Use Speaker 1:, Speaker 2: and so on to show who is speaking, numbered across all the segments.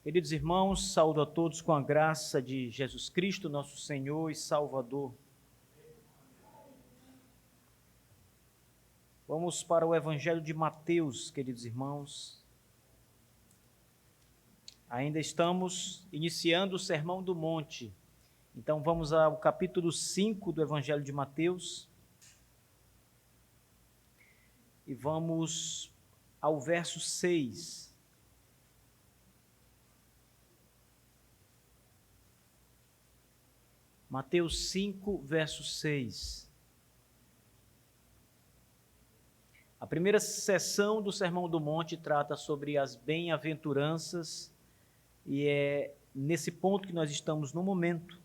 Speaker 1: Queridos irmãos, saúdo a todos com a graça de Jesus Cristo, nosso Senhor e Salvador. Vamos para o Evangelho de Mateus, queridos irmãos. Ainda estamos iniciando o Sermão do Monte. Então vamos ao capítulo 5 do Evangelho de Mateus. E vamos ao verso 6. Mateus 5, verso 6. A primeira sessão do Sermão do Monte trata sobre as bem-aventuranças e é nesse ponto que nós estamos no momento,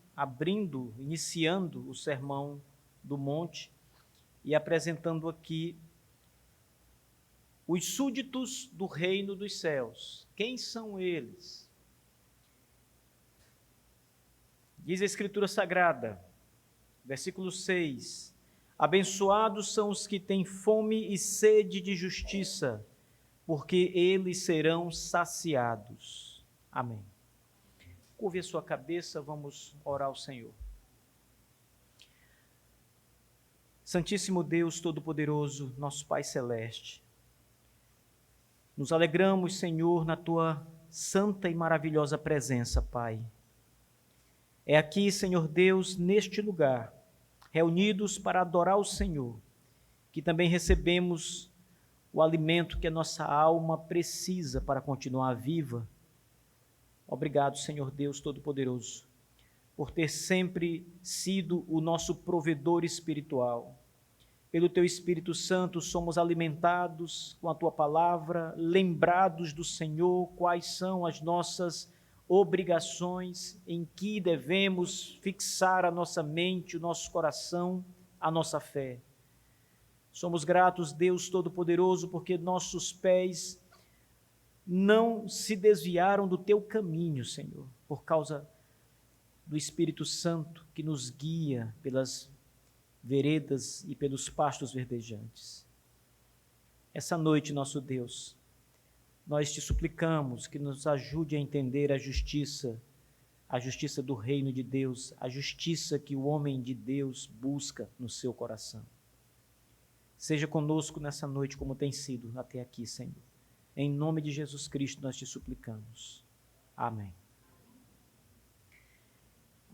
Speaker 1: iniciando o Sermão do Monte e apresentando aqui os súditos do reino dos céus. Quem são eles? Diz a Escritura Sagrada, versículo 6, abençoados são os que têm fome e sede de justiça, porque eles serão saciados. Amém. Curve a sua cabeça, vamos orar ao Senhor. Santíssimo Deus Todo-Poderoso, nosso Pai Celeste, nos alegramos, Senhor, na Tua santa e maravilhosa presença, Pai. É aqui, Senhor Deus, neste lugar, reunidos para adorar o Senhor, que também recebemos o alimento que a nossa alma precisa para continuar viva. Obrigado, Senhor Deus Todo-Poderoso, por ter sempre sido o nosso provedor espiritual. Pelo Teu Espírito Santo somos alimentados com a Tua palavra, lembrados do Senhor, quais são as nossas obrigações, em que devemos fixar a nossa mente, o nosso coração, a nossa fé. Somos gratos, Deus Todo-Poderoso, porque nossos pés não se desviaram do Teu caminho, Senhor, por causa do Espírito Santo que nos guia pelas veredas e pelos pastos verdejantes. Essa noite, nosso Deus, nós te suplicamos que nos ajude a entender a justiça do reino de Deus, a justiça que o homem de Deus busca no seu coração. Seja conosco nessa noite como tem sido até aqui, Senhor. Em nome de Jesus Cristo nós te suplicamos. Amém.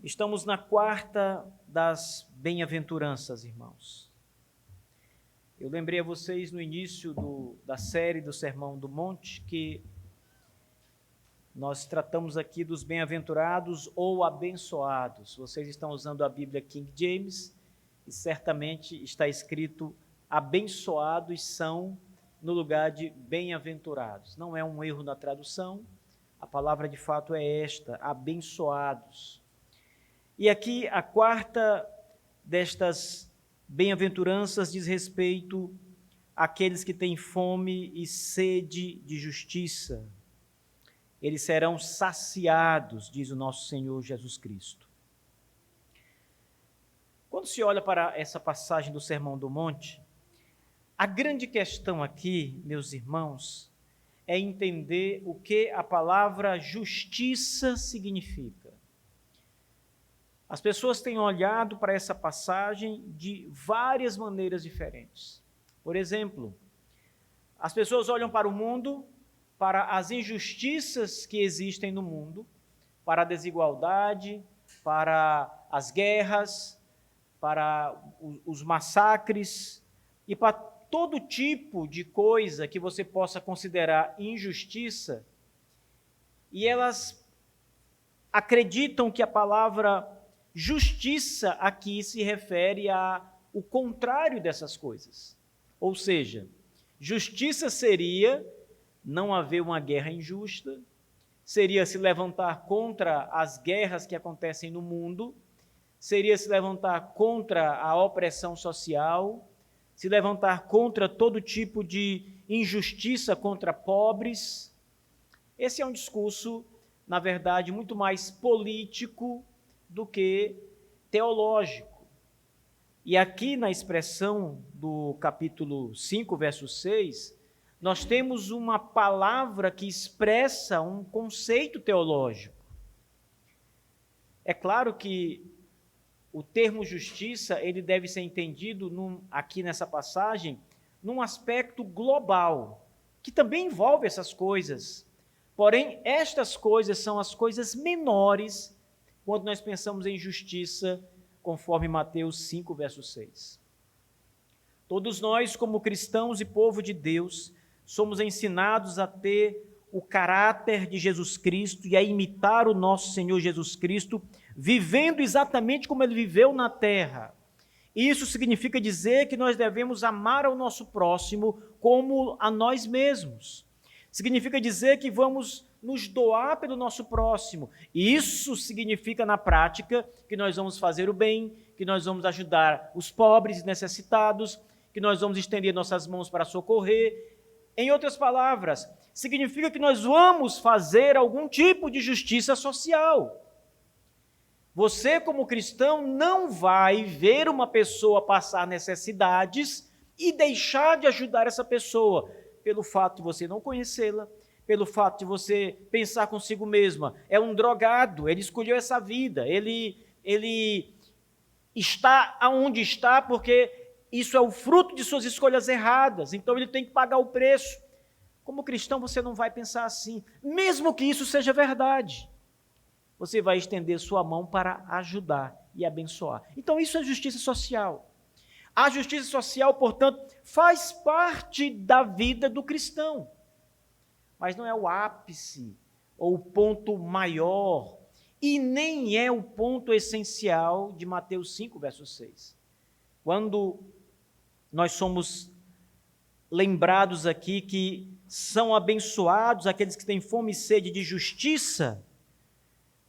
Speaker 1: Estamos na quarta das bem-aventuranças, irmãos. Eu lembrei a vocês no início da série do Sermão do Monte que nós tratamos aqui dos bem-aventurados ou abençoados. Vocês estão usando a Bíblia King James e certamente está escrito abençoados são no lugar de bem-aventurados. Não é um erro na tradução, a palavra de fato é esta, abençoados. E aqui a quarta destas bem-aventuranças diz respeito àqueles que têm fome e sede de justiça. Eles serão saciados, diz o nosso Senhor Jesus Cristo. Quando se olha para essa passagem do Sermão do Monte, a grande questão aqui, meus irmãos, é entender o que a palavra justiça significa. As pessoas têm olhado para essa passagem de várias maneiras diferentes. Por exemplo, as pessoas olham para o mundo, para as injustiças que existem no mundo, para a desigualdade, para as guerras, para os massacres e para todo tipo de coisa que você possa considerar injustiça, e elas acreditam que a palavra justiça aqui se refere ao contrário dessas coisas. Ou seja, justiça seria não haver uma guerra injusta, seria se levantar contra as guerras que acontecem no mundo, seria se levantar contra a opressão social, se levantar contra todo tipo de injustiça contra pobres. Esse é um discurso, na verdade, muito mais político do que teológico. E aqui na expressão do capítulo 5, verso 6, nós temos uma palavra que expressa um conceito teológico. É claro que o termo justiça, ele deve ser entendido aqui nessa passagem, num aspecto global, que também envolve essas coisas. Porém, estas coisas são as coisas menores quando nós pensamos em justiça, conforme Mateus 5, verso 6. Todos nós, como cristãos e povo de Deus, somos ensinados a ter o caráter de Jesus Cristo e a imitar o nosso Senhor Jesus Cristo, vivendo exatamente como ele viveu na terra. Isso significa dizer que nós devemos amar ao nosso próximo como a nós mesmos. Significa dizer que vamos nos doar pelo nosso próximo. E isso significa, na prática, que nós vamos fazer o bem, que nós vamos ajudar os pobres e necessitados, que nós vamos estender nossas mãos para socorrer. Em outras palavras, significa que nós vamos fazer algum tipo de justiça social. Você, como cristão, não vai ver uma pessoa passar necessidades e deixar de ajudar essa pessoa, pelo fato de você não conhecê-la, pelo fato de você pensar consigo mesma, é um drogado, ele escolheu essa vida, ele está aonde está porque isso é o fruto de suas escolhas erradas, então ele tem que pagar o preço. Como cristão, você não vai pensar assim, mesmo que isso seja verdade. Você vai estender sua mão para ajudar e abençoar. Então, isso é justiça social. A justiça social, portanto, faz parte da vida do cristão, mas não é o ápice ou o ponto maior, e nem é o ponto essencial de Mateus 5, verso 6. Quando nós somos lembrados aqui que são abençoados aqueles que têm fome e sede de justiça,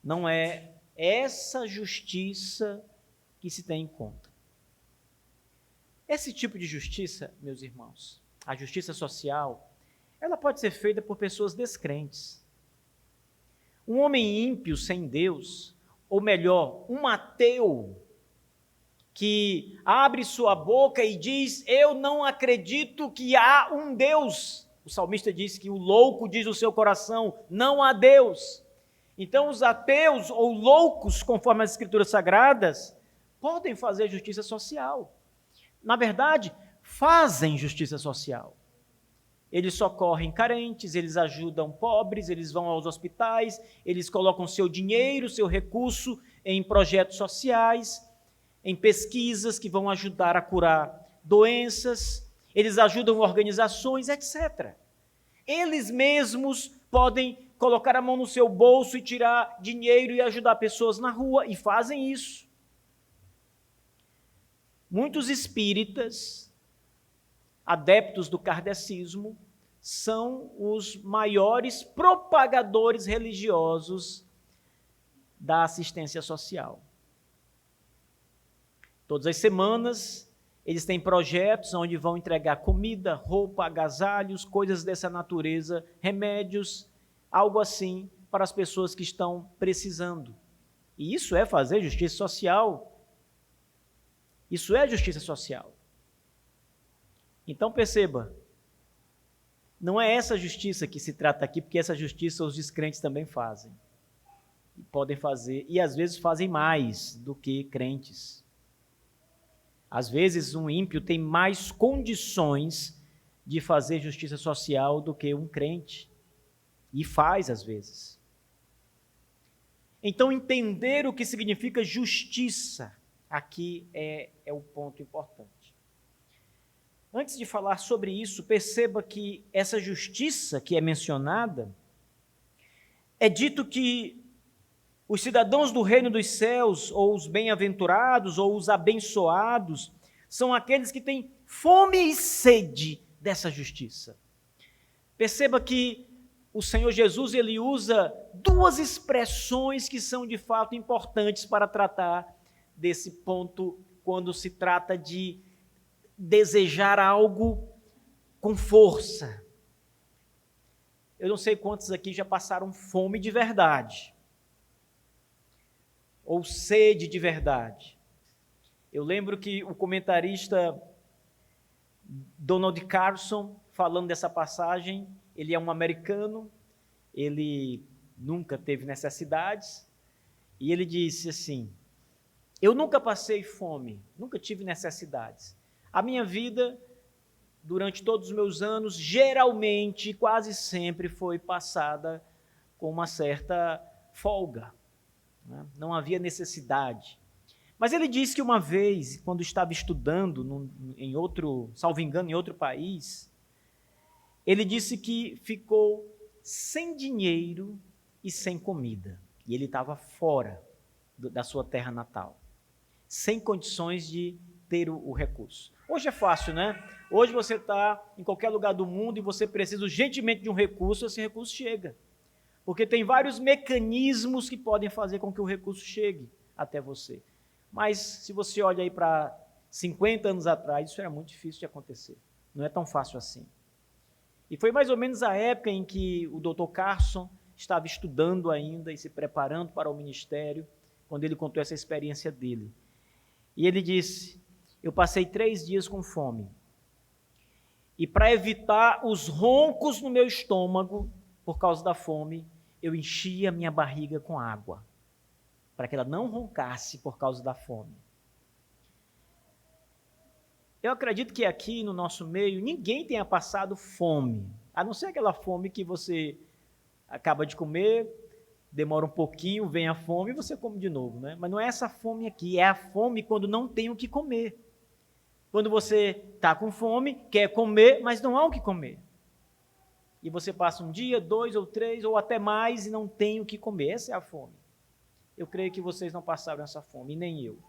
Speaker 1: não é essa justiça que se tem em conta. Esse tipo de justiça, meus irmãos, a justiça social, ela pode ser feita por pessoas descrentes. Um homem ímpio sem Deus, ou melhor, um ateu, que abre sua boca e diz, eu não acredito que há um Deus. O salmista diz que o louco diz no seu coração, não há Deus. Então os ateus ou loucos, conforme as escrituras sagradas, podem fazer justiça social. Na verdade, fazem justiça social. Eles socorrem carentes, eles ajudam pobres, eles vão aos hospitais, eles colocam seu dinheiro, seu recurso em projetos sociais, em pesquisas que vão ajudar a curar doenças, eles ajudam organizações, etc. Eles mesmos podem colocar a mão no seu bolso e tirar dinheiro e ajudar pessoas na rua, e fazem isso. Muitos espíritas, adeptos do kardecismo, são os maiores propagadores religiosos da assistência social. Todas as semanas, eles têm projetos onde vão entregar comida, roupa, agasalhos, coisas dessa natureza, remédios, algo assim, para as pessoas que estão precisando. E isso é fazer justiça social. Isso é justiça social. Então perceba, não é essa justiça que se trata aqui, porque essa justiça os descrentes também fazem. E podem fazer, e às vezes fazem mais do que crentes. Às vezes um ímpio tem mais condições de fazer justiça social do que um crente. E faz às vezes. Então entender o que significa justiça aqui é o ponto importante. Antes de falar sobre isso, perceba que essa justiça que é mencionada, é dito que os cidadãos do reino dos céus, ou os bem-aventurados, ou os abençoados, são aqueles que têm fome e sede dessa justiça. Perceba que o Senhor Jesus, ele usa duas expressões que são de fato importantes para tratar desse ponto, quando se trata de desejar algo com força. Eu não sei quantos aqui já passaram fome de verdade, ou sede de verdade. Eu lembro que o comentarista Donald Carson, falando dessa passagem, ele é um americano, ele nunca teve necessidades, e ele disse assim: eu nunca passei fome, nunca tive necessidades. A minha vida, durante todos os meus anos, geralmente, quase sempre foi passada com uma certa folga, né? Não havia necessidade. Mas ele disse que uma vez, quando estava estudando em outro, salvo engano, em outro país, ele disse que ficou sem dinheiro e sem comida. E ele estava fora da sua terra natal, sem condições de ter o recurso. Hoje é fácil, né? Hoje você está em qualquer lugar do mundo e você precisa urgentemente de um recurso, esse recurso chega. Porque tem vários mecanismos que podem fazer com que o recurso chegue até você. Mas se você olha aí para 50 anos atrás, isso era muito difícil de acontecer. Não é tão fácil assim. E foi mais ou menos a época em que o Dr. Carson estava estudando ainda e se preparando para o ministério, quando ele contou essa experiência dele. E ele disse: eu passei 3 dias com fome. E para evitar os roncos no meu estômago, por causa da fome, eu enchia a minha barriga com água, para que ela não roncasse por causa da fome. Eu acredito que aqui no nosso meio ninguém tenha passado fome, a não ser aquela fome que você acaba de comer, demora um pouquinho, vem a fome e você come de novo, né? Mas não é essa fome aqui, é a fome quando não tem o que comer. Quando você está com fome, quer comer, mas não há o que comer. E você passa 1 dia, 2 ou 3 ou até mais e não tem o que comer. Essa é a fome. Eu creio que vocês não passaram essa fome, nem eu.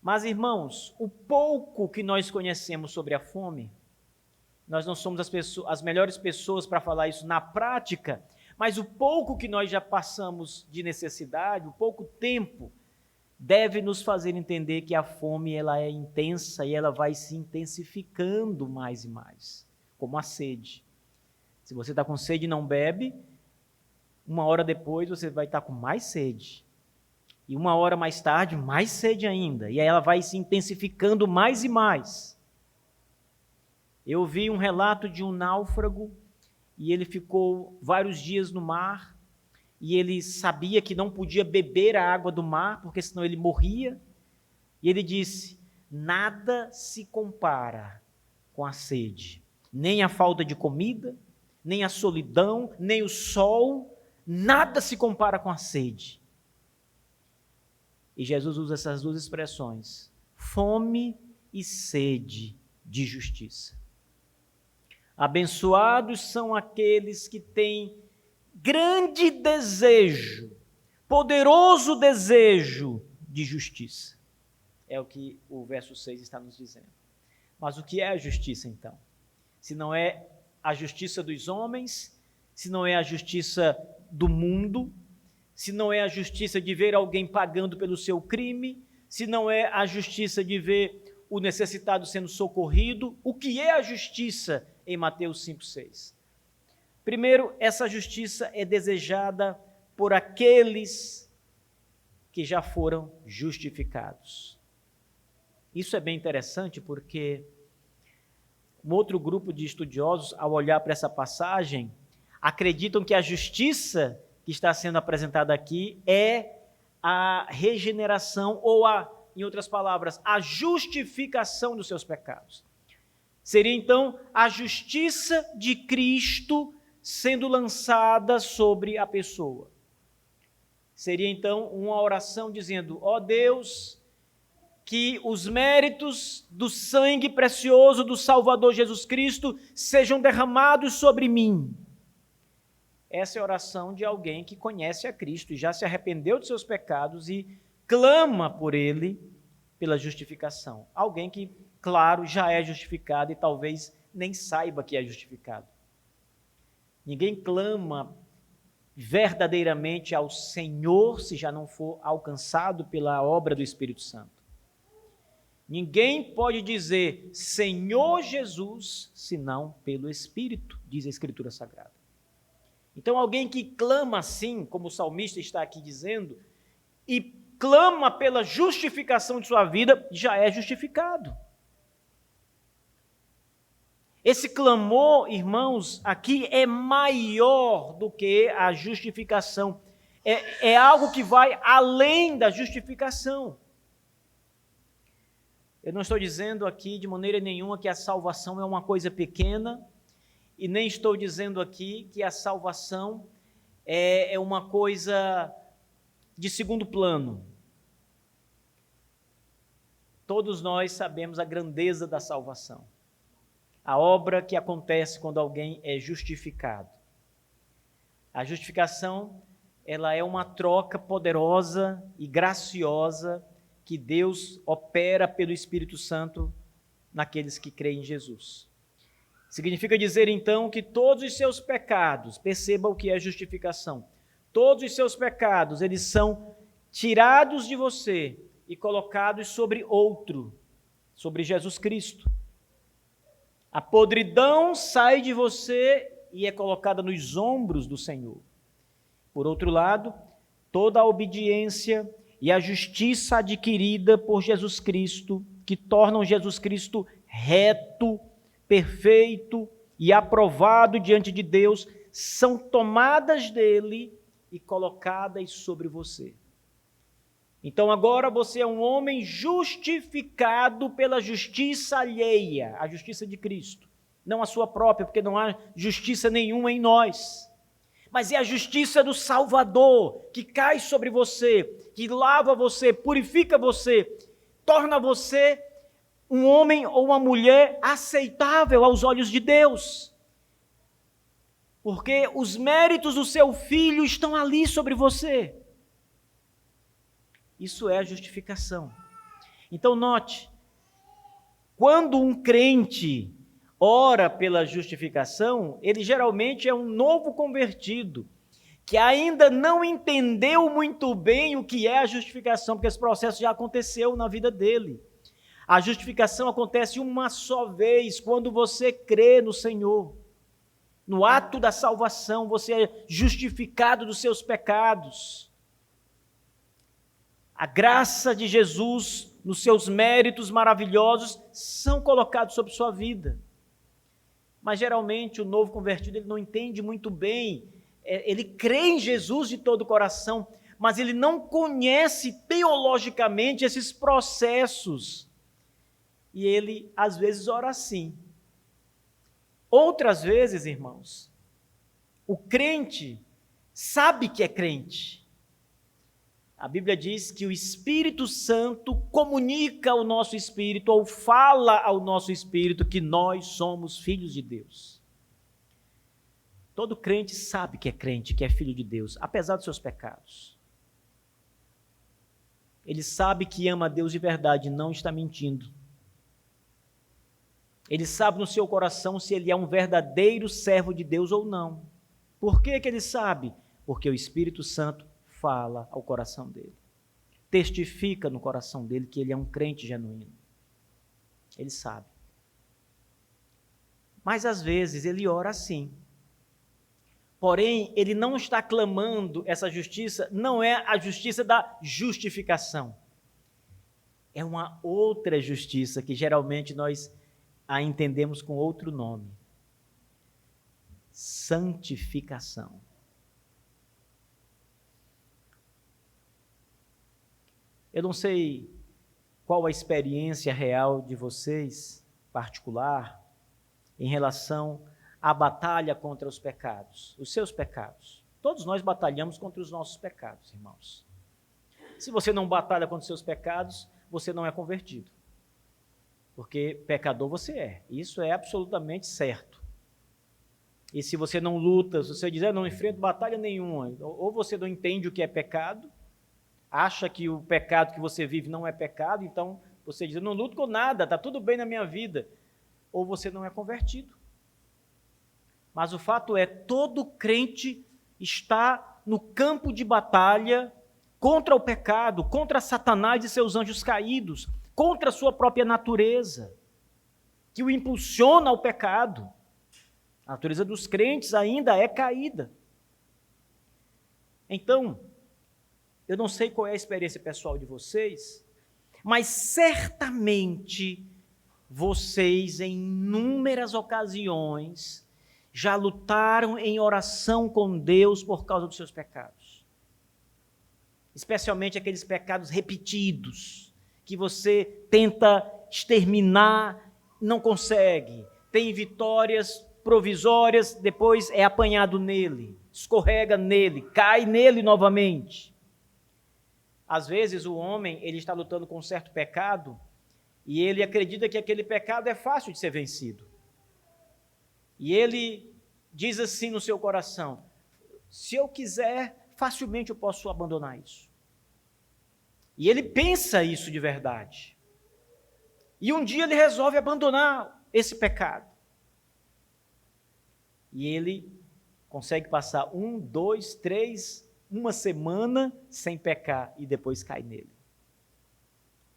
Speaker 1: Mas, irmãos, o pouco que nós conhecemos sobre a fome, nós não somos as melhores pessoas para falar isso na prática, mas o pouco que nós já passamos de necessidade, o pouco tempo, deve nos fazer entender que a fome ela é intensa e ela vai se intensificando mais e mais, como a sede. Se você está com sede e não bebe, 1 hora depois você vai estar com mais sede. E 1 hora mais tarde, mais sede ainda. E aí ela vai se intensificando mais e mais. Eu vi um relato de um náufrago e ele ficou vários dias no mar e ele sabia que não podia beber a água do mar, porque senão ele morria. E ele disse: nada se compara com a sede. Nem a falta de comida, nem a solidão, nem o sol, nada se compara com a sede. E Jesus usa essas 2 expressões, fome e sede de justiça. Abençoados são aqueles que têm grande desejo, poderoso desejo de justiça. É o que o verso 6 está nos dizendo. Mas o que é a justiça, então? Se não é a justiça dos homens, se não é a justiça do mundo, se não é a justiça de ver alguém pagando pelo seu crime, se não é a justiça de ver o necessitado sendo socorrido, o que é a justiça em Mateus 5,6? Primeiro, essa justiça é desejada por aqueles que já foram justificados. Isso é bem interessante porque um outro grupo de estudiosos, ao olhar para essa passagem, acreditam que a justiça que está sendo apresentada aqui é a regeneração ou em outras palavras, a justificação dos seus pecados. Seria então a justiça de Cristo sendo lançada sobre a pessoa. Seria então uma oração dizendo: ó Deus, que os méritos do sangue precioso do Salvador Jesus Cristo sejam derramados sobre mim. Essa é a oração de alguém que conhece a Cristo e já se arrependeu de seus pecados e clama por ele, pela justificação. Alguém que, claro, já é justificado e talvez nem saiba que é justificado. Ninguém clama verdadeiramente ao Senhor se já não for alcançado pela obra do Espírito Santo. Ninguém pode dizer Senhor Jesus senão pelo Espírito, diz a Escritura Sagrada. Então, alguém que clama assim, como o salmista está aqui dizendo, e clama pela justificação de sua vida, já é justificado. Esse clamor, irmãos, aqui é maior do que a justificação. É algo que vai além da justificação. Eu não estou dizendo aqui de maneira nenhuma que a salvação é uma coisa pequena, e nem estou dizendo aqui que a salvação é uma coisa de segundo plano. Todos nós sabemos a grandeza da salvação. A obra que acontece quando alguém é justificado. A justificação, ela é uma troca poderosa e graciosa que Deus opera pelo Espírito Santo naqueles que creem em Jesus. Significa dizer, então, que todos os seus pecados, perceba o que é justificação, todos os seus pecados, eles são tirados de você e colocados sobre outro, sobre Jesus Cristo. A podridão sai de você e é colocada nos ombros do Senhor. Por outro lado, toda a obediência e a justiça adquirida por Jesus Cristo, que tornam Jesus Cristo reto, perfeito e aprovado diante de Deus, são tomadas dele e colocadas sobre você. Então agora você é um homem justificado pela justiça alheia, a justiça de Cristo, não a sua própria, porque não há justiça nenhuma em nós. Mas é a justiça do Salvador que cai sobre você, que lava você, purifica você, torna você um homem ou uma mulher aceitável aos olhos de Deus. Porque os méritos do seu Filho estão ali sobre você. Isso é a justificação. Então note, quando um crente ora pela justificação, ele geralmente é um novo convertido, que ainda não entendeu muito bem o que é a justificação, porque esse processo já aconteceu na vida dele. A justificação acontece uma só vez, quando você crê no Senhor. No ato da salvação, você é justificado dos seus pecados. A graça de Jesus, nos seus méritos maravilhosos, são colocados sobre sua vida. Mas geralmente o novo convertido ele não entende muito bem, ele crê em Jesus de todo o coração, mas ele não conhece teologicamente esses processos. E ele, às vezes, ora assim. Outras vezes, irmãos, o crente sabe que é crente. A Bíblia diz que o Espírito Santo comunica ao nosso espírito, ou fala ao nosso espírito, que nós somos filhos de Deus. Todo crente sabe que é crente, que é filho de Deus, apesar dos seus pecados. Ele sabe que ama a Deus de verdade, não está mentindo. Ele sabe no seu coração se ele é um verdadeiro servo de Deus ou não. Por que ele sabe? Porque o Espírito Santo fala ao coração dele. Testifica no coração dele que ele é um crente genuíno. Ele sabe. Mas às vezes ele ora assim. Porém, ele não está clamando essa justiça, não é a justiça da justificação. É uma outra justiça que geralmente nós a entendemos com outro nome. Santificação. Eu não sei qual a experiência real de vocês, particular, em relação à batalha contra os pecados, os seus pecados. Todos nós batalhamos contra os nossos pecados, irmãos. Se você não batalha contra os seus pecados, você não é convertido. Porque pecador você é. Isso é absolutamente certo. E se você não luta, se você dizer, não enfrento batalha nenhuma, ou você não entende o que é pecado, acha que o pecado que você vive não é pecado, então você diz, eu não luto com nada, está tudo bem na minha vida. Ou você não é convertido. Mas o fato é, todo crente está no campo de batalha contra o pecado, contra Satanás e seus anjos caídos, contra a sua própria natureza, que o impulsiona ao pecado. A natureza dos crentes ainda é caída. Então, Eu não sei qual é a experiência pessoal de vocês, mas certamente vocês, em inúmeras ocasiões, já lutaram em oração com Deus por causa dos seus pecados. Especialmente aqueles pecados repetidos, que você tenta exterminar, não consegue. Tem vitórias provisórias, depois é apanhado nele, escorrega nele, cai nele novamente. Às vezes o homem, ele está lutando com um certo pecado e ele acredita que aquele pecado é fácil de ser vencido. E ele diz assim no seu coração: se eu quiser, facilmente eu posso abandonar isso. E ele pensa isso de verdade. E um dia ele resolve abandonar esse pecado. E ele consegue passar 1, 2, 3, uma semana sem pecar e depois cai nele.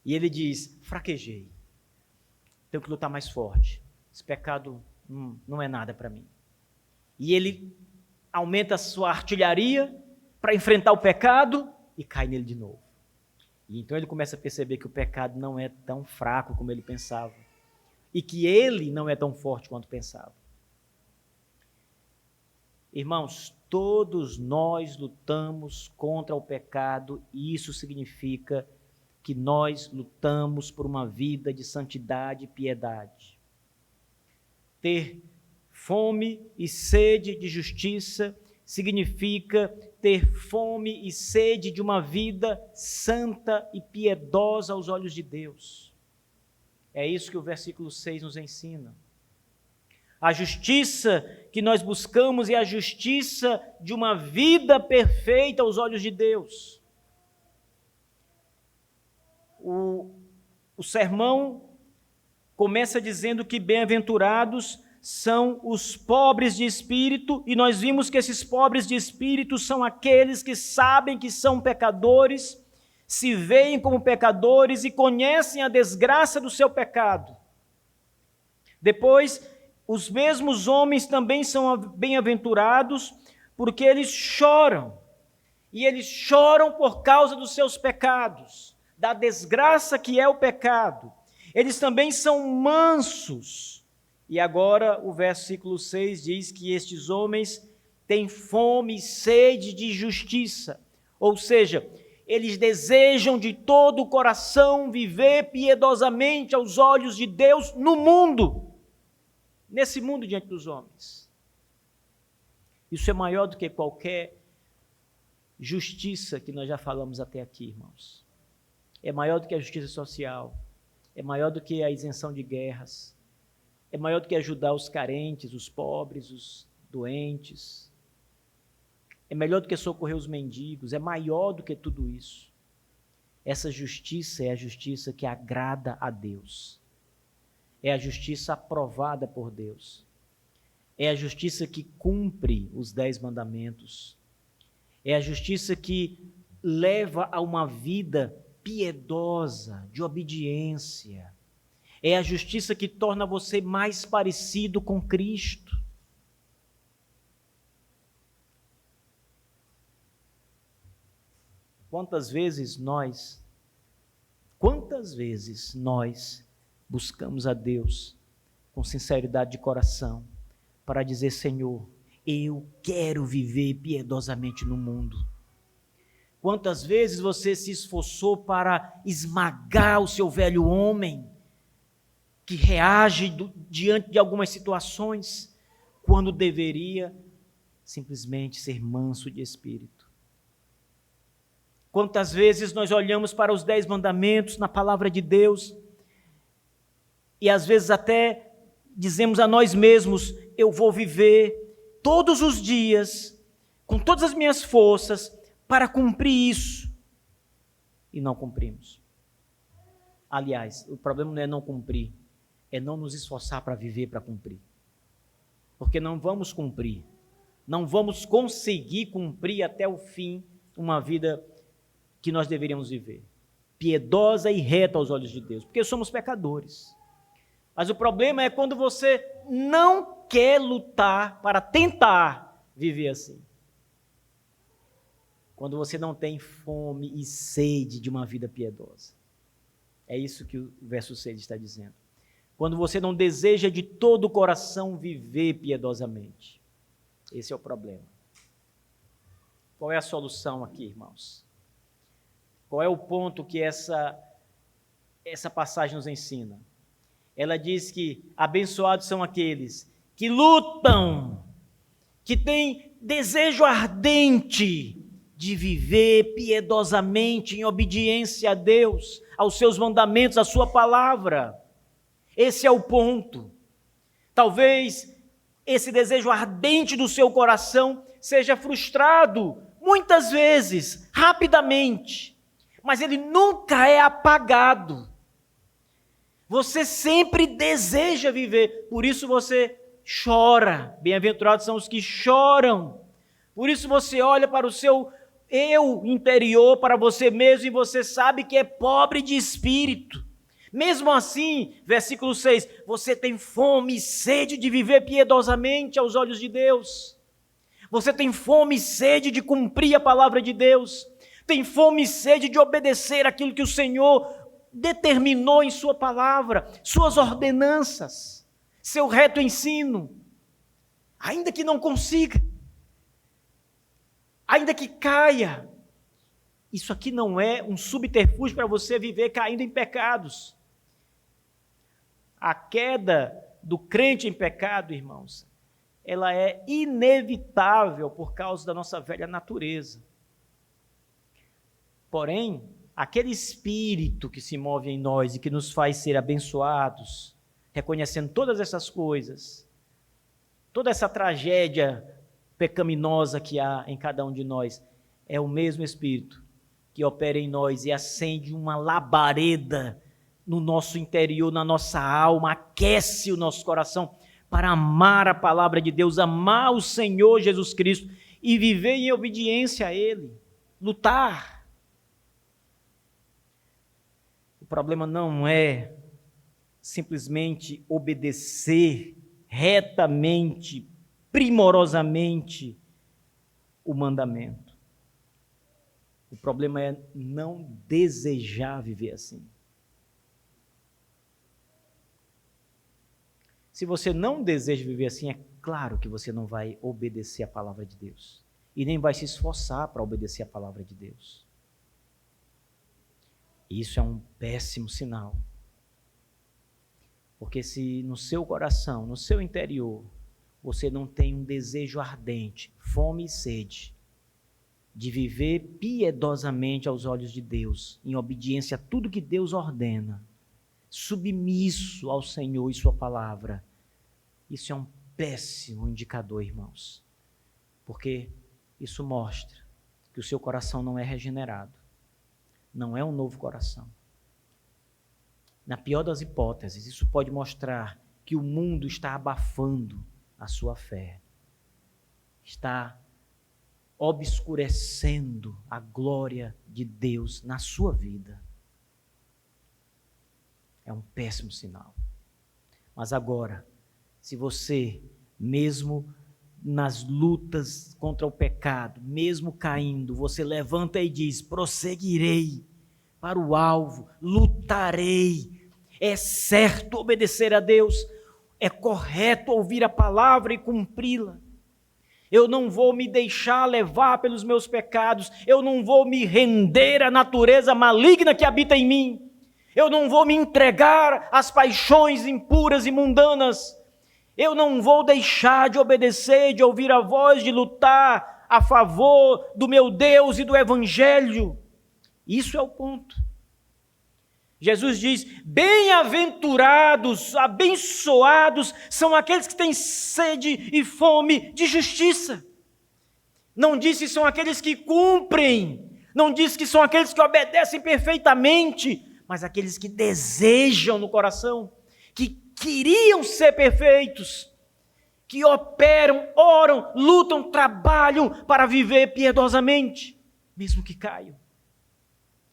Speaker 1: E ele diz: fraquejei, tenho que lutar mais forte, esse pecado não é nada para mim. E ele aumenta a sua artilharia para enfrentar o pecado e cai nele de novo. E então ele começa a perceber que o pecado não é tão fraco como ele pensava e que ele não é tão forte quanto pensava. Irmãos, todos nós lutamos contra o pecado e isso significa que nós lutamos por uma vida de santidade e piedade. Ter fome e sede de justiça significa ter fome e sede de uma vida santa e piedosa aos olhos de Deus. É isso que o versículo 6 nos ensina. A justiça que nós buscamos é a justiça de uma vida perfeita aos olhos de Deus. O sermão começa dizendo que bem-aventurados são os pobres de espírito, e nós vimos que esses pobres de espírito são aqueles que sabem que são pecadores, se veem como pecadores e conhecem a desgraça do seu pecado. Depois, os mesmos homens também são bem-aventurados porque eles choram, e eles choram por causa dos seus pecados, da desgraça que é o pecado. Eles também são mansos. E agora o versículo 6 diz que estes homens têm fome e sede de justiça, ou seja, eles desejam de todo o coração viver piedosamente aos olhos de Deus no mundo, nesse mundo diante dos homens. Isso é maior do que qualquer justiça que nós já falamos até aqui, irmãos. É maior do que a justiça social, é maior do que a isenção de guerras, é maior do que ajudar os carentes, os pobres, os doentes, é melhor do que socorrer os mendigos, é maior do que tudo isso. Essa justiça é a justiça que agrada a Deus, é a justiça aprovada por Deus, é a justiça que cumpre os 10 mandamentos, é a justiça que leva a uma vida piedosa, de obediência, é a justiça que torna você mais parecido com Cristo. Quantas vezes nós buscamos a Deus com sinceridade de coração para dizer: Senhor, eu quero viver piedosamente no mundo. Quantas vezes você se esforçou para esmagar o seu velho homem, que reage diante de algumas situações, quando deveria simplesmente ser manso de espírito. Quantas vezes nós olhamos para os 10 mandamentos na palavra de Deus, e às vezes até dizemos a nós mesmos: eu vou viver todos os dias, com todas as minhas forças, para cumprir isso, e não cumprimos. Aliás, o problema não é não cumprir, é não nos esforçar para viver para cumprir. Porque não vamos cumprir, não vamos conseguir cumprir até o fim uma vida que nós deveríamos viver, piedosa e reta aos olhos de Deus, porque somos pecadores. Mas o problema é quando você não quer lutar para tentar viver assim. Quando você não tem fome e sede de uma vida piedosa. É isso que o verso 6 está dizendo. Quando você não deseja de todo o coração viver piedosamente. Esse é o problema. Qual é a solução aqui, irmãos? Qual é o ponto que essa passagem nos ensina? Ela diz que abençoados são aqueles que lutam, que têm desejo ardente de viver piedosamente em obediência a Deus, aos seus mandamentos, à sua palavra. Esse é o ponto. Talvez esse desejo ardente do seu coração seja frustrado, muitas vezes, rapidamente, mas ele nunca é apagado. Você sempre deseja viver, por isso você chora. Bem-aventurados são os que choram. Por isso você olha para o seu eu interior, para você mesmo, e você sabe que é pobre de espírito. Mesmo assim, versículo 6, você tem fome e sede de viver piedosamente aos olhos de Deus. Você tem fome e sede de cumprir a palavra de Deus. Tem fome e sede de obedecer aquilo que o Senhor determinou em sua palavra, suas ordenanças, seu reto ensino. Ainda que não consiga, ainda que caia, isso aqui não é um subterfúgio para você viver caindo em pecados. A queda do crente em pecado, irmãos, ela é inevitável por causa da nossa velha natureza. Porém, aquele espírito que se move em nós e que nos faz ser abençoados, reconhecendo todas essas coisas, toda essa tragédia pecaminosa que há em cada um de nós, é o mesmo espírito que opera em nós e acende uma labareda no nosso interior, na nossa alma, aquece o nosso coração para amar a palavra de Deus, amar o Senhor Jesus Cristo e viver em obediência a Ele, lutar. O problema não é simplesmente obedecer retamente, primorosamente o mandamento. O problema é não desejar viver assim. Se você não deseja viver assim, é claro que você não vai obedecer a palavra de Deus. E nem vai se esforçar para obedecer a palavra de Deus. Isso é um péssimo sinal. Porque se no seu coração, no seu interior, você não tem um desejo ardente, fome e sede, de viver piedosamente aos olhos de Deus, em obediência a tudo que Deus ordena, submisso ao Senhor e sua palavra, isso é um péssimo indicador, irmãos, porque isso mostra que o seu coração não é regenerado, não é um novo coração. Na pior das hipóteses, isso pode mostrar que o mundo está abafando a sua fé, está obscurecendo a glória de Deus na sua vida. É um péssimo sinal. Mas agora, se você, mesmo nas lutas contra o pecado, mesmo caindo, você levanta e diz: prosseguirei para o alvo, lutarei. É certo obedecer a Deus, é correto ouvir a palavra e cumpri-la. Eu não vou me deixar levar pelos meus pecados, eu não vou me render à natureza maligna que habita em mim, eu não vou me entregar às paixões impuras e mundanas, eu não vou deixar de obedecer, de ouvir a voz, de lutar a favor do meu Deus e do Evangelho. Isso é o ponto. Jesus diz: bem-aventurados, abençoados são aqueles que têm sede e fome de justiça. Não disse que são aqueles que cumprem, não disse que são aqueles que obedecem perfeitamente, mas aqueles que desejam no coração, que queriam ser perfeitos, que operam, oram, lutam, trabalham para viver piedosamente, mesmo que caiam,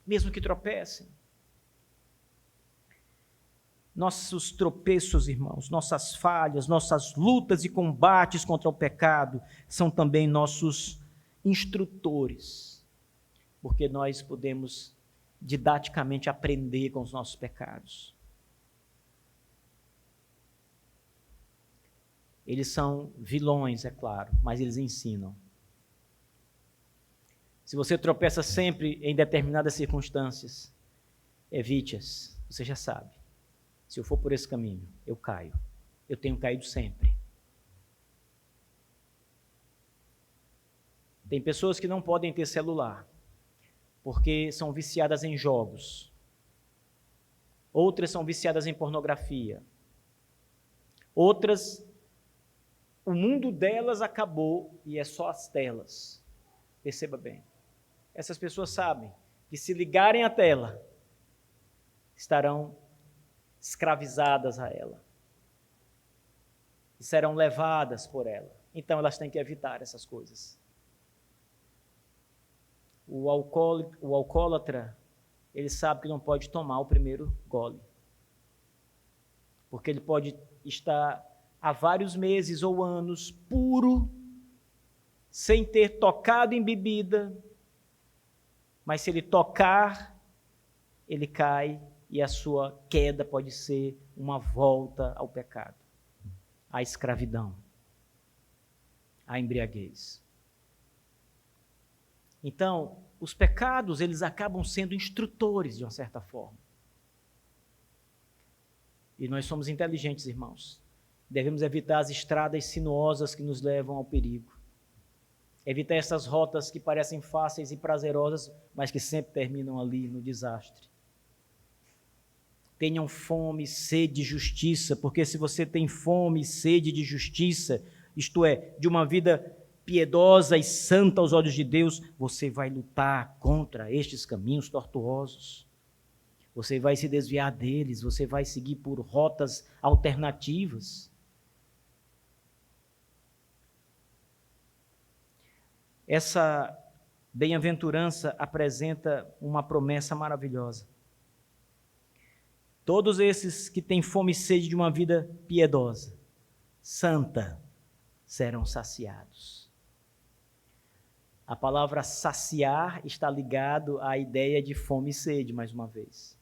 Speaker 1: mesmo que tropecem. Nossos tropeços, irmãos, nossas falhas, nossas lutas e combates contra o pecado são também nossos instrutores. porque nós podemos didaticamente aprender com os nossos pecados. Eles são vilões, é claro, mas eles ensinam. Se você tropeça sempre em determinadas circunstâncias, evite-as. Você já sabe. Se eu for por esse caminho, eu caio. Eu tenho caído sempre. Tem pessoas que não podem ter celular, porque são viciadas em jogos. Outras são viciadas em pornografia. Outras, o mundo delas acabou e é só as telas. Perceba bem. Essas pessoas sabem que se ligarem à tela, estarão escravizadas a ela. E serão levadas por ela. Então elas têm que evitar essas coisas. O alcoólatra, ele sabe que não pode tomar o primeiro gole. Porque ele pode estar há vários meses ou anos puro, sem ter tocado em bebida, mas se ele tocar, ele cai e a sua queda pode ser uma volta ao pecado, à escravidão, à embriaguez. Então, os pecados, eles acabam sendo instrutores, de uma certa forma. E nós somos inteligentes, irmãos. Devemos evitar as estradas sinuosas que nos levam ao perigo. Evitar essas rotas que parecem fáceis e prazerosas, mas que sempre terminam ali no desastre. Tenham fome e sede de justiça, porque se você tem fome e sede de justiça, isto é, de uma vida piedosa e santa aos olhos de Deus, você vai lutar contra estes caminhos tortuosos. Você vai se desviar deles, você vai seguir por rotas alternativas. Essa bem-aventurança apresenta uma promessa maravilhosa. Todos esses que têm fome e sede de uma vida piedosa, santa, serão saciados. A palavra saciar está ligado à ideia de fome e sede, mais uma vez.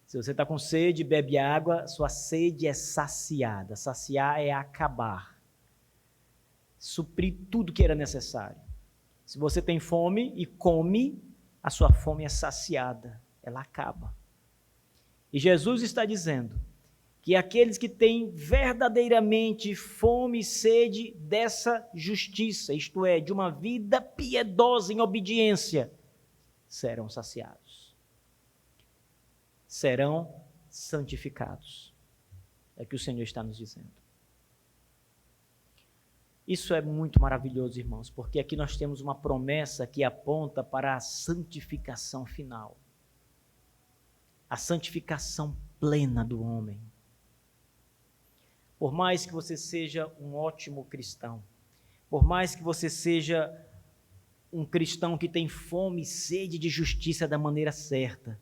Speaker 1: Se você está com sede, bebe água, sua sede é saciada. Saciar é acabar. Suprir tudo que era necessário. Se você tem fome e come, a sua fome é saciada, ela acaba. E Jesus está dizendo que aqueles que têm verdadeiramente fome e sede dessa justiça, isto é, de uma vida piedosa em obediência, serão saciados. Serão santificados. É o que o Senhor está nos dizendo. Isso é muito maravilhoso, irmãos, porque aqui nós temos uma promessa que aponta para a santificação final. A santificação plena do homem. Por mais que você seja um ótimo cristão, por mais que você seja um cristão que tem fome e sede de justiça da maneira certa,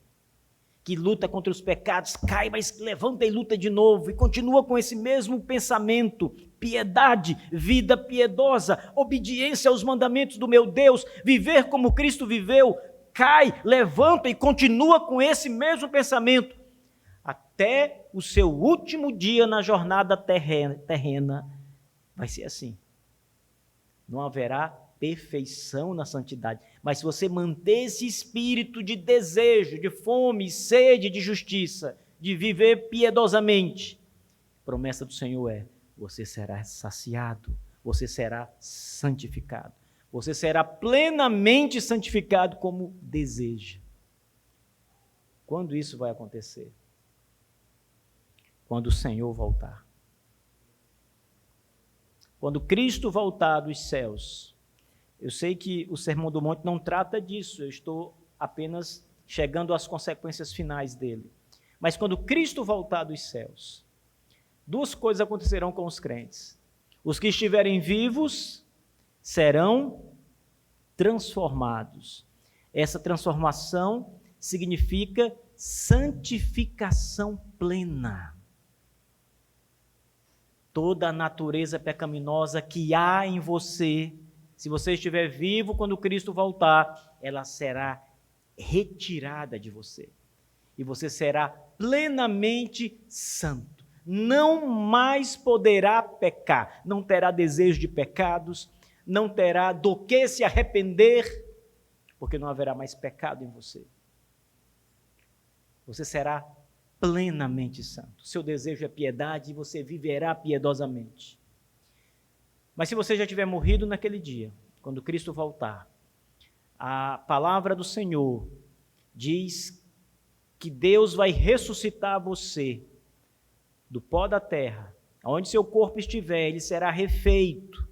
Speaker 1: que luta contra os pecados, cai, mas levanta e luta de novo, e continua com esse mesmo pensamento, piedade, vida piedosa, obediência aos mandamentos do meu Deus, viver como Cristo viveu, cai, levanta e continua com esse mesmo pensamento, até o seu último dia na jornada terrena, vai ser assim. Não haverá perfeição na santidade, mas se você manter esse espírito de desejo, de fome, sede de justiça, de viver piedosamente, a promessa do Senhor é: você será saciado, você será santificado, você será plenamente santificado como deseja. Quando isso vai acontecer? Quando o Senhor voltar. Quando Cristo voltar dos céus. Eu sei que o Sermão do Monte não trata disso, eu estou apenas chegando às consequências finais dele. Mas quando Cristo voltar dos céus, duas coisas acontecerão com os crentes. Os que estiverem vivos serão transformados. Essa transformação significa santificação plena. Toda a natureza pecaminosa que há em você se você estiver vivo quando Cristo voltar, ela será retirada de você. E você será plenamente santo. Não mais poderá pecar, não terá desejo de pecados, não terá do que se arrepender, porque não haverá mais pecado em você. Você será plenamente santo. Seu desejo é piedade e você viverá piedosamente. Mas se você já tiver morrido naquele dia, quando Cristo voltar, a palavra do Senhor diz que Deus vai ressuscitar você do pó da terra, onde seu corpo estiver, ele será refeito,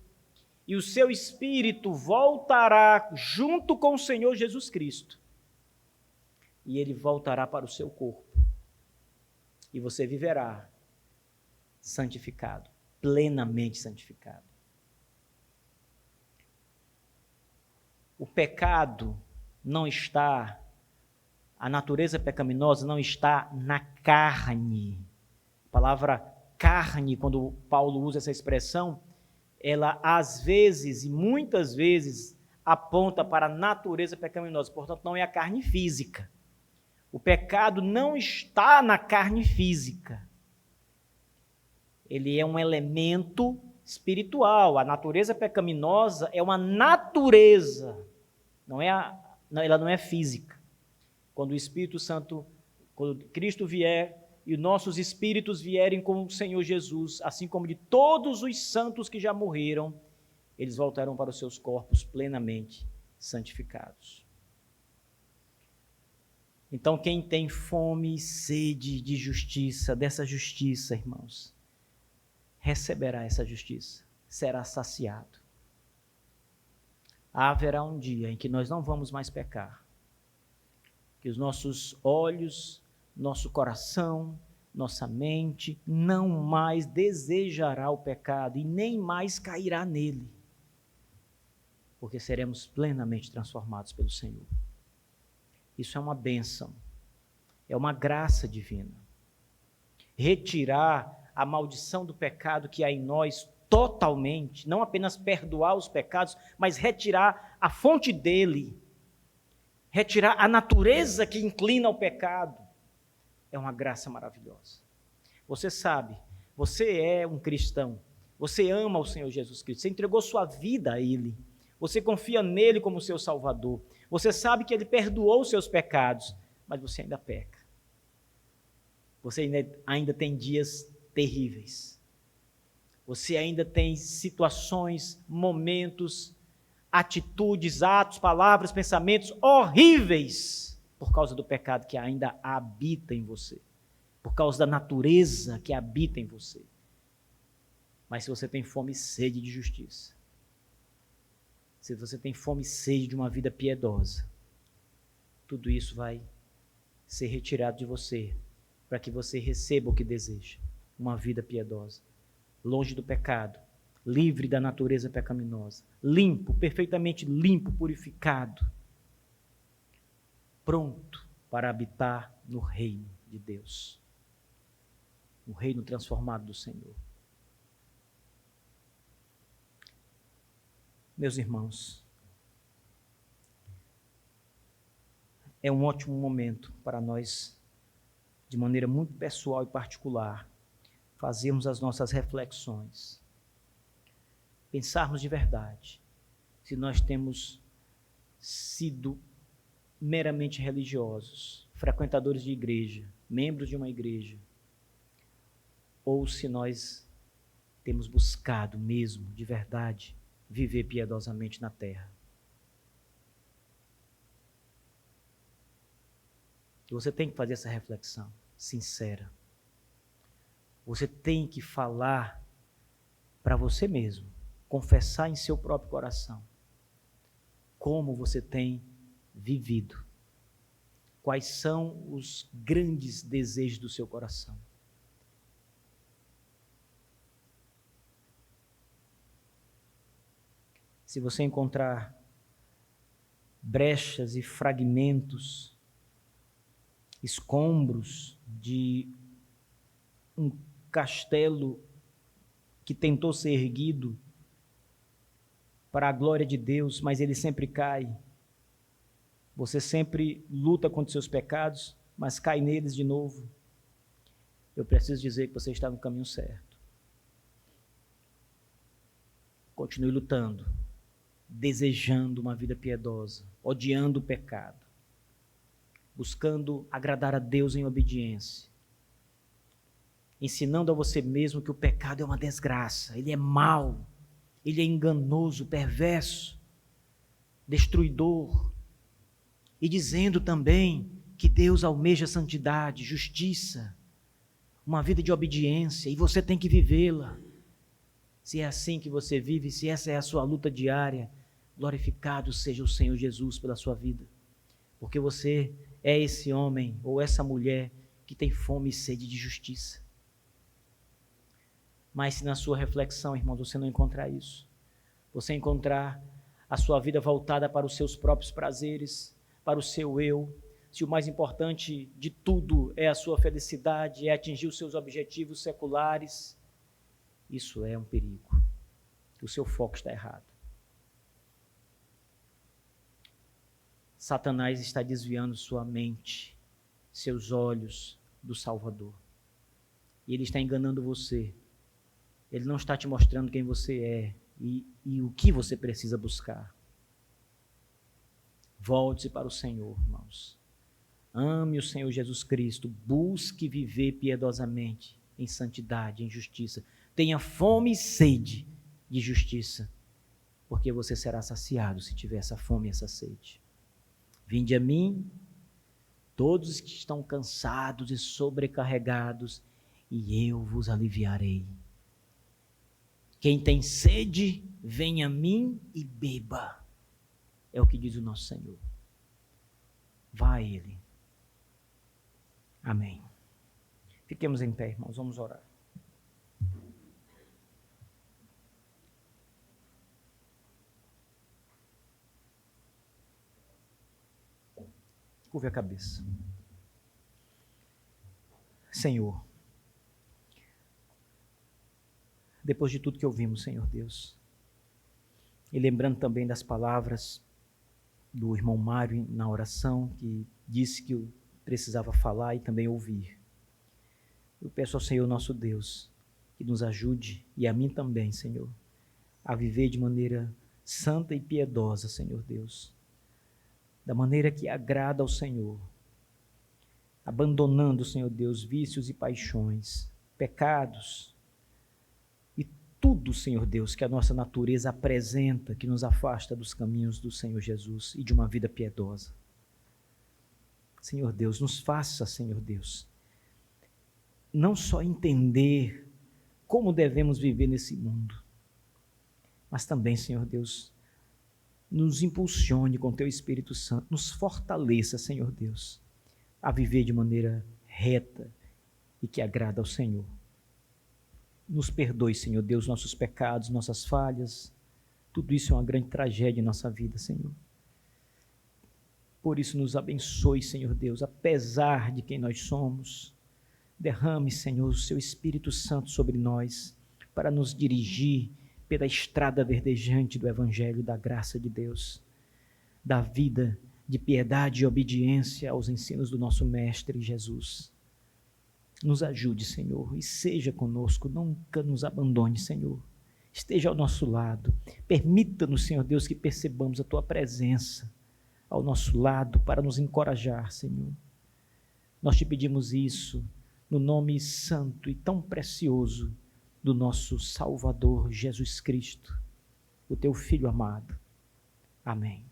Speaker 1: e o seu espírito voltará junto com o Senhor Jesus Cristo, e ele voltará para o seu corpo, e você viverá santificado, plenamente santificado. O pecado não está, a natureza pecaminosa não está na carne. A palavra carne, quando Paulo usa essa expressão, ela às vezes e muitas vezes aponta para a natureza pecaminosa, portanto não é a carne física. O pecado não está na carne física. Ele é um elemento espiritual. A natureza pecaminosa é uma natureza, ela não é física. Quando o Espírito Santo, quando Cristo vier e nossos espíritos vierem com o Senhor Jesus, assim como de todos os santos que já morreram, eles voltarão para os seus corpos plenamente santificados. Então, quem tem fome e sede de justiça, dessa justiça, irmãos, receberá essa justiça, será saciado. Haverá um dia em que nós não vamos mais pecar, que os nossos olhos, nosso coração, nossa mente não mais desejará o pecado e nem mais cairá nele, porque seremos plenamente transformados pelo Senhor. Isso é uma bênção, é uma graça divina. Retirar a maldição do pecado que há em nós totalmente, não apenas perdoar os pecados, mas retirar a fonte dele, retirar a natureza que inclina ao pecado, é uma graça maravilhosa. Você sabe, você é um cristão, você ama o Senhor Jesus Cristo, você entregou sua vida a Ele, você confia nele como seu Salvador, você sabe que Ele perdoou os seus pecados, mas você ainda peca. Você ainda tem dias terríveis. Você ainda tem situações, momentos, atitudes, atos, palavras, pensamentos horríveis por causa do pecado que ainda habita em você, por causa da natureza que habita em você. Mas se você tem fome e sede de justiça, se você tem fome e sede de uma vida piedosa, tudo isso vai ser retirado de você, para que você receba o que deseja, uma vida piedosa, longe do pecado, livre da natureza pecaminosa, limpo, perfeitamente limpo, purificado, pronto para habitar no reino de Deus, no reino transformado do Senhor. Meus irmãos, é um ótimo momento para nós, de maneira muito pessoal e particular, fazermos as nossas reflexões, pensarmos de verdade se nós temos sido meramente religiosos, frequentadores de igreja, membros de uma igreja, ou se nós temos buscado mesmo, de verdade, viver piedosamente na terra. Você tem que fazer essa reflexão sincera. Você tem que falar para você mesmo, confessar em seu próprio coração como você tem vivido, quais são os grandes desejos do seu coração. Se você encontrar brechas e fragmentos, escombros de um castelo que tentou ser erguido para a glória de Deus, mas ele sempre cai. Você sempre luta contra os seus pecados, mas cai neles de novo. Eu preciso dizer que você está no caminho certo. Continue lutando, desejando uma vida piedosa, odiando o pecado, buscando agradar a Deus em obediência, ensinando a você mesmo que o pecado é uma desgraça, ele é mau, ele é enganoso, perverso, destruidor, e dizendo também que Deus almeja santidade, justiça, uma vida de obediência, e você tem que vivê-la. Se é assim que você vive, se essa é a sua luta diária, glorificado seja o Senhor Jesus pela sua vida, porque você é esse homem ou essa mulher que tem fome e sede de justiça. Mas se na sua reflexão, irmão, você não encontrar isso, você encontrar a sua vida voltada para os seus próprios prazeres, para o seu eu, se o mais importante de tudo é a sua felicidade, é atingir os seus objetivos seculares, isso é um perigo. O seu foco está errado. Satanás está desviando sua mente, seus olhos do Salvador. E ele está enganando você. Ele não está te mostrando quem você é e o que você precisa buscar. Volte-se para o Senhor, irmãos. Ame o Senhor Jesus Cristo. Busque viver piedosamente, em santidade, em justiça. Tenha fome e sede de justiça, porque você será saciado se tiver essa fome e essa sede. Vinde a mim, todos os que estão cansados e sobrecarregados, e eu vos aliviarei. Quem tem sede, venha a mim e beba. É o que diz o nosso Senhor. Vá a Ele. Amém. Fiquemos em pé, irmãos, vamos orar. Curve a cabeça. Senhor, depois de tudo que ouvimos, Senhor Deus, e lembrando também das palavras do irmão Mário na oração, que disse que eu precisava falar e também ouvir, eu peço ao Senhor nosso Deus que nos ajude, e a mim também, Senhor, a viver de maneira santa e piedosa, Senhor Deus, da maneira que agrada ao Senhor, abandonando, Senhor Deus, vícios e paixões, pecados, e tudo, Senhor Deus, que a nossa natureza apresenta, que nos afasta dos caminhos do Senhor Jesus e de uma vida piedosa. Senhor Deus, nos faça, Senhor Deus, não só entender como devemos viver nesse mundo, mas também, Senhor Deus, nos impulsione com Teu Espírito Santo, nos fortaleça, Senhor Deus, a viver de maneira reta e que agrada ao Senhor. Nos perdoe, Senhor Deus, nossos pecados, nossas falhas, tudo isso é uma grande tragédia em nossa vida, Senhor. Por isso nos abençoe, Senhor Deus, apesar de quem nós somos. Derrame, Senhor, o Seu Espírito Santo sobre nós, para nos dirigir pela estrada verdejante do Evangelho da graça de Deus, da vida de piedade e obediência aos ensinos do nosso Mestre Jesus. Nos ajude, Senhor, e seja conosco, nunca nos abandone, Senhor. Esteja ao nosso lado. Permita-nos, Senhor Deus, que percebamos a Tua presença ao nosso lado para nos encorajar, Senhor. Nós Te pedimos isso no nome santo e tão precioso do nosso Salvador Jesus Cristo, o Teu Filho amado. Amém.